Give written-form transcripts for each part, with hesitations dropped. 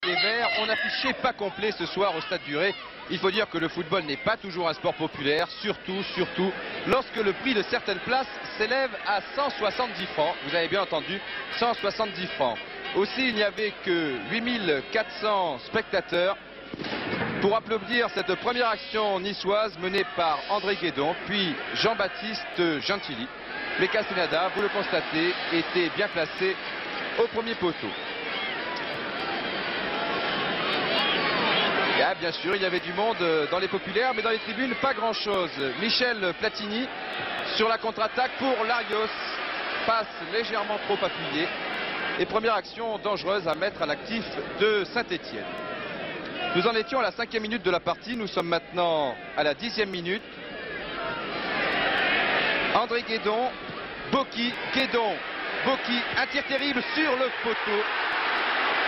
Les Verts, on affichait pas complet ce soir au Stade du Ré. Il faut dire que le football n'est pas toujours un sport populaire, surtout lorsque le prix de certaines places s'élève à 170 francs. Vous avez bien entendu, 170 francs. Aussi, il n'y avait que 8400 spectateurs pour applaudir cette première action niçoise menée par André Guédon, puis Jean-Baptiste Gentili. Mais Castaneda, vous le constatez, était bien placé au premier poteau. Et bien sûr, il y avait du monde dans les populaires, mais dans les tribunes, pas grand-chose. Michel Platini sur la contre-attaque pour Larios. Passe légèrement trop appuyé. Et première action dangereuse à mettre à l'actif de Saint-Étienne. Nous en étions à la 5e minute de la partie. Nous sommes maintenant à la 10e minute. André Guédon, Boki, Guédon, Boki, un tir terrible sur le poteau.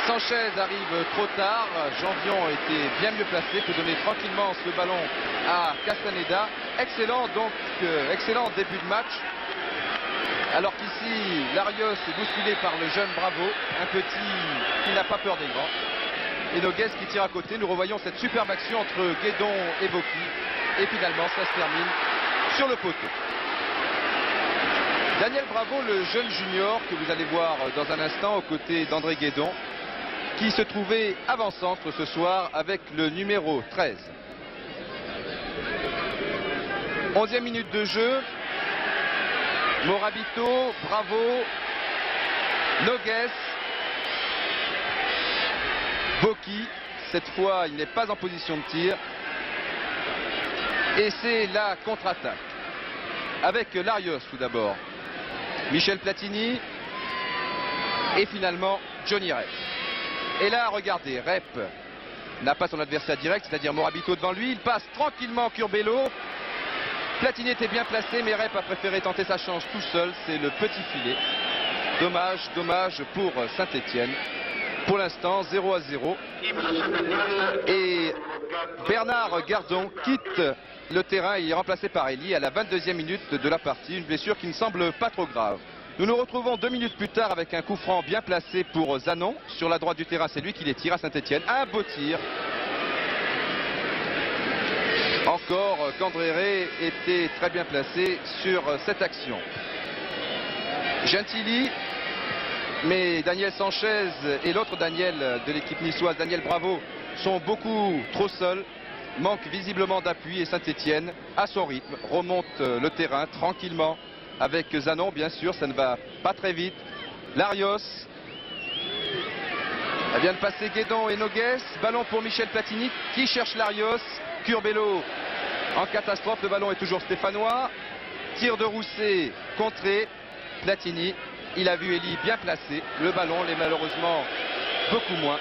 Sanchez arrive trop tard, Janvion était bien mieux placé, peut donner tranquillement ce ballon à Castaneda. Excellent donc, excellent début de match. Alors qu'ici, Larios est bousculé par le jeune Bravo, un petit qui n'a pas peur des grands. Et Noguès qui tire à côté, nous revoyons cette superbe action entre Guédon et Boki. Et finalement, ça se termine sur le poteau. Daniel Bravo, le jeune junior que vous allez voir dans un instant aux côtés d'André Guédon, qui se trouvait avant-centre ce soir avec le numéro 13. 11e minute de jeu. Morabito, Bravo, Noguès, Boki. Cette fois, il n'est pas en position de tir. Et c'est la contre-attaque. Avec Larios tout d'abord. Michel Platini. Et finalement, Johnny Rep. Et là, regardez, Rep n'a pas son adversaire direct, c'est-à-dire Morabito devant lui. Il passe tranquillement Curbelo. Platini était bien placé, mais Rep a préféré tenter sa chance tout seul. C'est le petit filet. Dommage, dommage pour Saint-Étienne. Pour l'instant, 0-0. Et Bernard Gardon quitte le terrain. Il est remplacé par Elie à la 22e minute de la partie. Une blessure qui ne semble pas trop grave. Nous nous retrouvons 2 minutes plus tard avec un coup franc bien placé pour Zanon. Sur la droite du terrain, c'est lui qui les tire à Saint-Étienne. Un beau tir. Encore qu'André était très bien placé sur cette action. Gentili, mais Daniel Sanchez et l'autre Daniel de l'équipe niçoise, Daniel Bravo, sont beaucoup trop seuls. Manque visiblement d'appui et Saint-Étienne, à son rythme, remonte le terrain tranquillement. Avec Zanon, bien sûr, ça ne va pas très vite. Larios. Elle vient de passer Guédon et Noguès. Ballon pour Michel Platini qui cherche Larios. Curbelo en catastrophe. Le ballon est toujours stéphanois. Tir de Rousset contré. Platini, il a vu Elie bien placé. Le ballon l'est malheureusement beaucoup moins.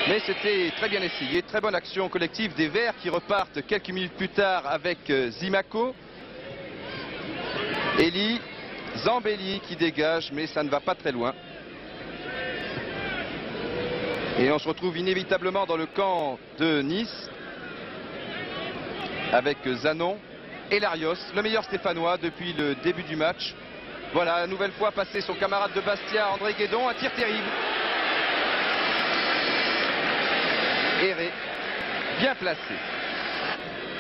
Mais c'était très bien essayé. Très bonne action collective des Verts qui repartent quelques minutes plus tard avec Zimaco. Elie, Zambelli qui dégage, mais ça ne va pas très loin. Et on se retrouve inévitablement dans le camp de Nice avec Zanon et Larios, le meilleur stéphanois depuis le début du match. Voilà, une nouvelle fois passé son camarade de Bastia, André Guédon, un tir terrible. Erré, bien placé.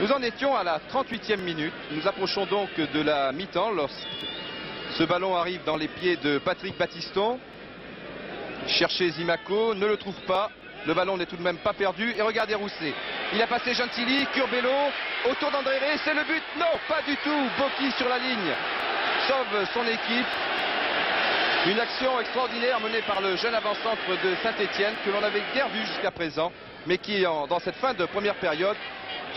Nous en étions à la 38e minute. Nous approchons donc de la mi-temps lorsque ce ballon arrive dans les pieds de Patrick Battiston. Chercher Zimaco, ne le trouve pas. Le ballon n'est tout de même pas perdu. Et regardez Rousset. Il a passé Gentili, Curbelo, autour d'André Ré. C'est le but. Non, pas du tout. Boki sur la ligne. Sauve son équipe. Une action extraordinaire menée par le jeune avant-centre de Saint-Étienne que l'on n'avait guère vu jusqu'à présent. Mais qui, dans cette fin de première période,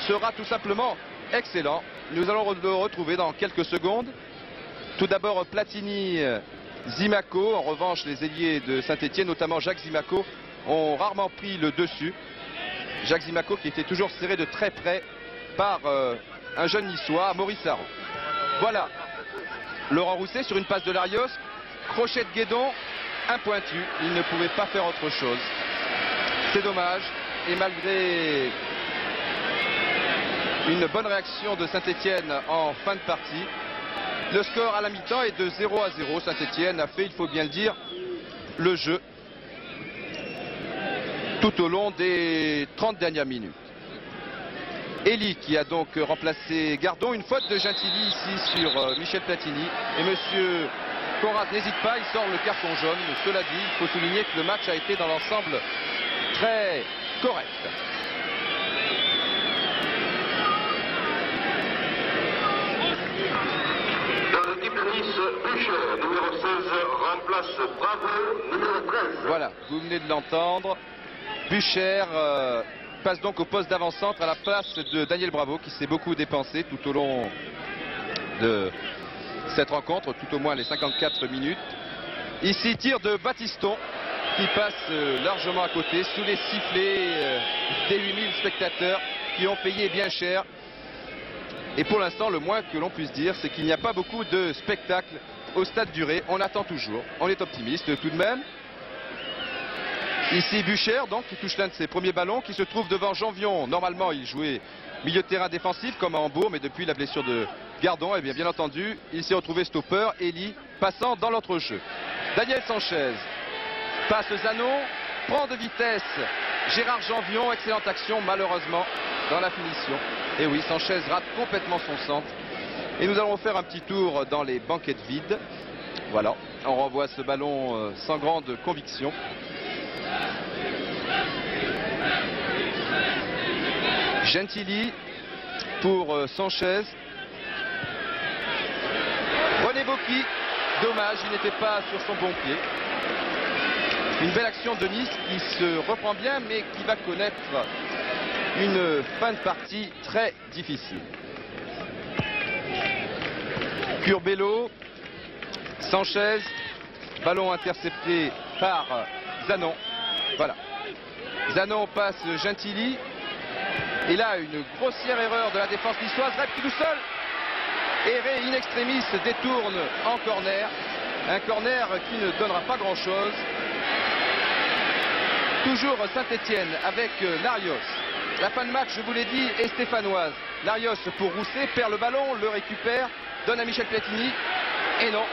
sera tout simplement excellent. Nous allons le retrouver dans quelques secondes. Tout d'abord Platini, Zimaco. En revanche, les ailiers de Saint-Étienne, notamment Jacques Zimaco, ont rarement pris le dessus. Jacques Zimaco qui était toujours serré de très près par un jeune niçois, Maurice Sarro. Voilà. Laurent Rousset sur une passe de Larios. Crochet de Guédon, un pointu. Il ne pouvait pas faire autre chose. C'est dommage. Et malgré une bonne réaction de Saint-Étienne en fin de partie, le score à la mi-temps est de 0-0. Saint-Étienne a fait, il faut bien le dire, le jeu. tout au long des 30 dernières minutes. Elie qui a donc remplacé Gardon. Une faute de Gentili ici sur Michel Platini. Et monsieur Conrad n'hésite pas, il sort le carton jaune. Cela dit, il faut souligner que le match a été dans l'ensemble très correct. Dans l'équipe de Nice, Bucher, numéro 16, remplace Bravo, numéro 13. Voilà, vous venez de l'entendre. Bucher passe donc au poste d'avant-centre à la place de Daniel Bravo qui s'est beaucoup dépensé tout au long de cette rencontre, tout au moins les 54 minutes. Ici, tir de Battiston qui passe largement à côté sous les sifflets des 8000 spectateurs qui ont payé bien cher. Et pour l'instant, le moins que l'on puisse dire, c'est qu'il n'y a pas beaucoup de spectacles au Stade du Ré. On attend toujours, on est optimiste tout de même. Ici Bucher donc qui touche l'un de ses premiers ballons, qui se trouve devant Janvion. Normalement il jouait milieu de terrain défensif comme à Hambourg, mais depuis la blessure de Gardon, eh bien entendu il s'est retrouvé stopper. Elie passant dans l'autre jeu. Daniel Sanchez passe Zanon, prend de vitesse Gérard Janvion, excellente action malheureusement dans la finition. Et oui, Sanchez rate complètement son centre. Et nous allons faire un petit tour dans les banquettes vides. Voilà, on renvoie ce ballon sans grande conviction. Gentili pour Sanchez. René Bocchi, dommage, il n'était pas sur son bon pied. Une belle action de Nice qui se reprend bien mais qui va connaître une fin de partie très difficile. Curbelo, Sanchez, ballon intercepté par Zanon. Voilà. Zanon passe Gentili. Et là, une grossière erreur de la défense niçoise. Rep qui tout seul. Erré in extremis détourne en corner. Un corner qui ne donnera pas grand-chose. Toujours Saint-Etienne avec Larios. La fin de match, je vous l'ai dit, est stéphanoise. Larios pour Rousset, perd le ballon, le récupère, donne à Michel Platini. Et non,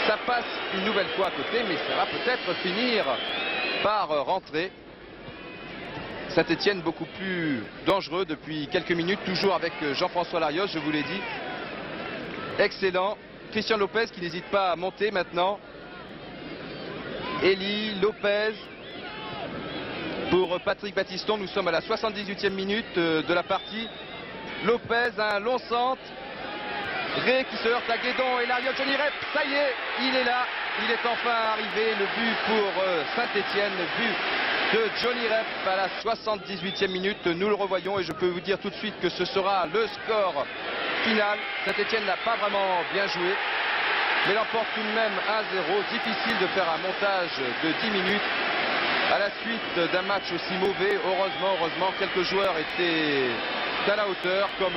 ça passe une nouvelle fois à côté, mais ça va peut-être finir par rentrer. Saint-Etienne beaucoup plus dangereux depuis quelques minutes, toujours avec Jean-François Larios, je vous l'ai dit. Excellent. Christian Lopez qui n'hésite pas à monter maintenant. Elie, Lopez. Pour Patrick Battiston, nous sommes à la 78e minute de la partie. Lopez, un long centre. Ré qui se heurte à Guédon et Larios, Johnny Rep, ça y est, il est là. Il est enfin arrivé, le but pour Saint-Etienne, le but de Johnny Rep à la 78e minute. Nous le revoyons et je peux vous dire tout de suite que ce sera le score final. Saint-Etienne n'a pas vraiment bien joué, mais l'emporte tout de même 1-0. Difficile de faire un montage de 10 minutes à la suite d'un match aussi mauvais. Heureusement, quelques joueurs étaient à la hauteur, comme